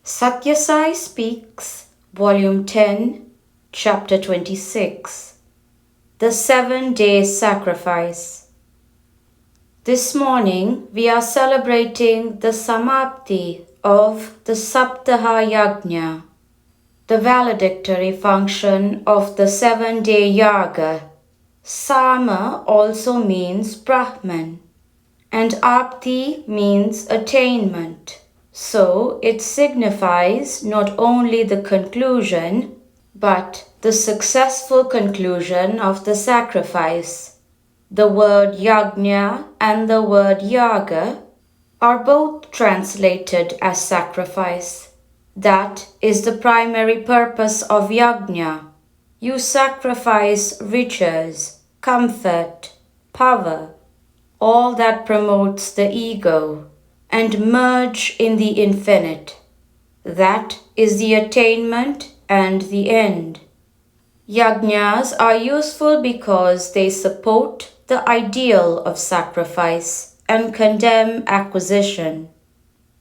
Sathya Sai Speaks, Volume 10, Chapter 26. The 7-Day Sacrifice. This morning we are celebrating the Samapti of the Saptaha Yajna, the valedictory function of the 7-day Yaga. Sama also means Brahman, and Apti means attainment. So it signifies not only the conclusion, but the successful conclusion of the sacrifice. The word yajna and the word yaga are both translated as sacrifice. That is the primary purpose of yajna. You sacrifice riches, comfort, power, all that promotes the ego, and merge in the infinite. That is the attainment and the end. Yajnas are useful because they support the ideal of sacrifice and condemn acquisition.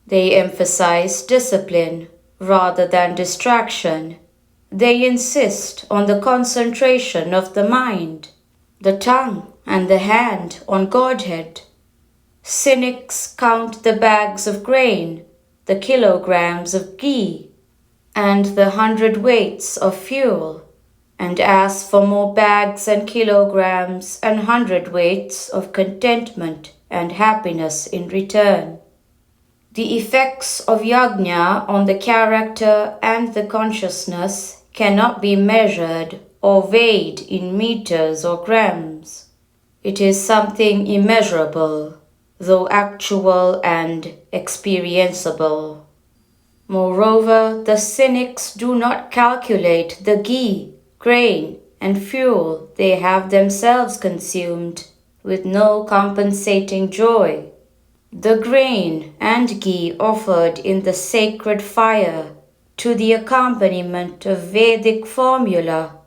They emphasize discipline rather than distraction. They insist on the concentration of the mind, the tongue, and the hand on Godhead. Cynics count the bags of grain, the kilograms of ghee, and the 100 weights of fuel, and ask for more bags and kilograms and 100 weights of contentment and happiness in return. The effects of yajna on the character and the consciousness cannot be measured or weighed in meters or grams. It is something immeasurable, though actual and experienceable. Moreover, the cynics do not calculate the ghee, grain, and fuel they have themselves consumed, with no compensating joy. The grain and ghee offered in the sacred fire to the accompaniment of Vedic formula,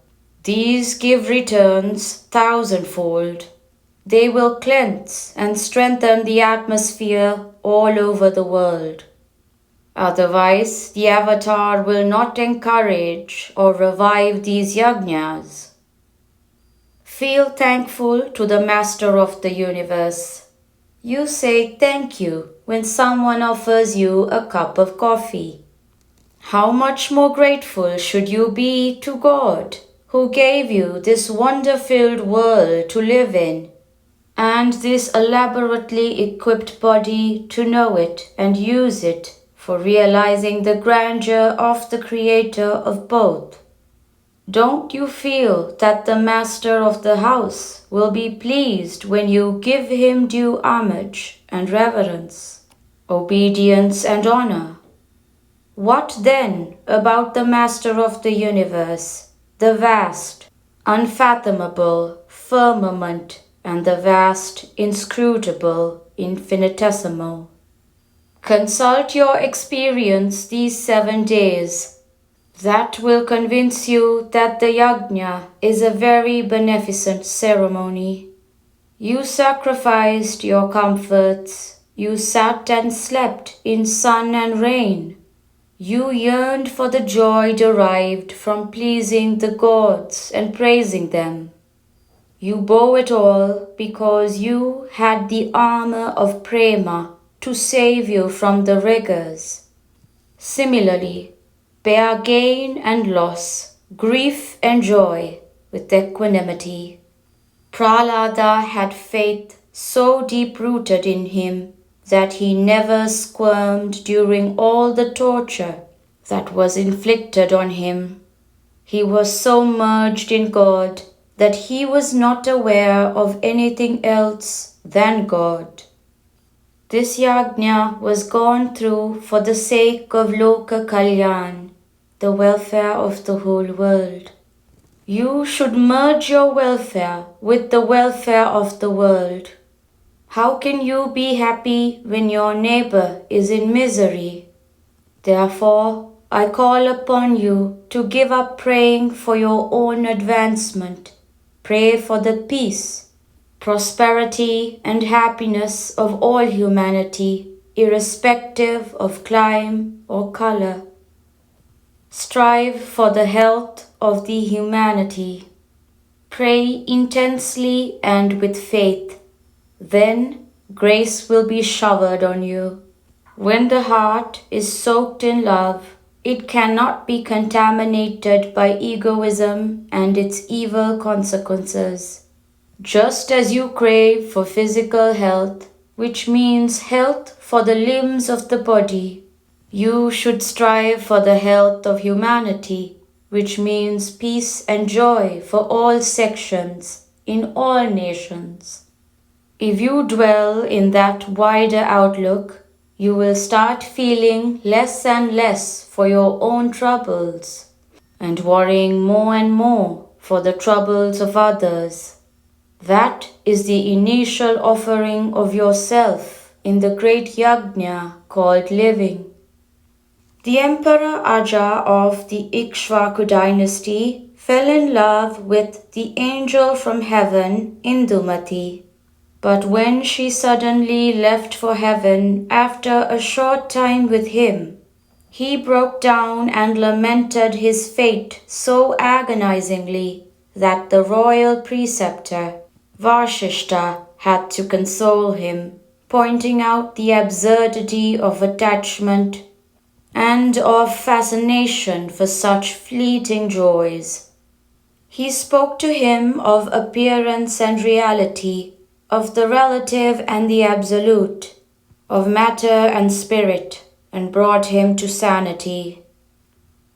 these give returns thousandfold. They will cleanse and strengthen the atmosphere all over the world. Otherwise, the avatar will not encourage or revive these yajnas. Feel thankful to the Master of the universe. You say thank you when someone offers you a cup of coffee. How much more grateful should you be to God, who gave you this wonder-filled world to live in, and this elaborately equipped body to know it and use it for realizing the grandeur of the Creator of both. Don't you feel that the master of the house will be pleased when you give him due homage and reverence, obedience and honor? What then about the Master of the universe, the vast, unfathomable firmament, and the vast, inscrutable infinitesimal? Consult your experience these 7 days. That will convince you that the yajna is a very beneficent ceremony. You sacrificed your comforts. You sat and slept in sun and rain. You yearned for the joy derived from pleasing the gods and praising them. You bore it all because you had the armor of prema to save you from the rigors. Similarly, bear gain and loss, grief and joy with equanimity. Prahlada had faith so deep-rooted in him that he never squirmed during all the torture that was inflicted on him. He was so merged in God that he was not aware of anything else than God. This yajna was gone through for the sake of Loka Kalyan, the welfare of the whole world. You should merge your welfare with the welfare of the world. How can you be happy when your neighbor is in misery? Therefore, I call upon you to give up praying for your own advancement. Pray for the peace, prosperity, and happiness of all humanity, irrespective of clime or color. Strive for the health of the humanity. Pray intensely and with faith. Then grace will be showered on you. When the heart is soaked in love, it cannot be contaminated by egoism and its evil consequences. Just as you crave for physical health, which means health for the limbs of the body, you should strive for the health of humanity, which means peace and joy for all sections, in all nations. If you dwell in that wider outlook, you will start feeling less and less for your own troubles and worrying more and more for the troubles of others. That is the initial offering of yourself in the great yajna called living. The Emperor Aja of the Ikshvaku dynasty fell in love with the angel from heaven, Indumati. But when she suddenly left for heaven after a short time with him, he broke down and lamented his fate so agonizingly that the royal preceptor, Vashishta, had to console him, pointing out the absurdity of attachment and of fascination for such fleeting joys. He spoke to him of appearance and reality, of the relative and the absolute, of matter and spirit, and brought him to sanity.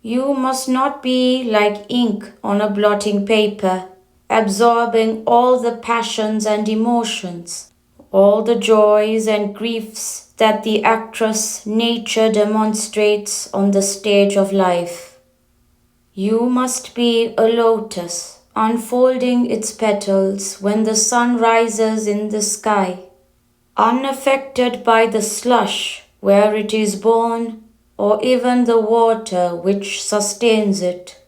You must not be like ink on a blotting paper, absorbing all the passions and emotions, all the joys and griefs that the actress nature demonstrates on the stage of life. You must be a lotus unfolding its petals when the sun rises in the sky, unaffected by the slush where it is born or even the water which sustains it.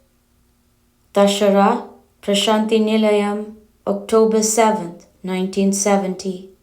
Dashara, Prashanti Nilayam, October 7th, 1970.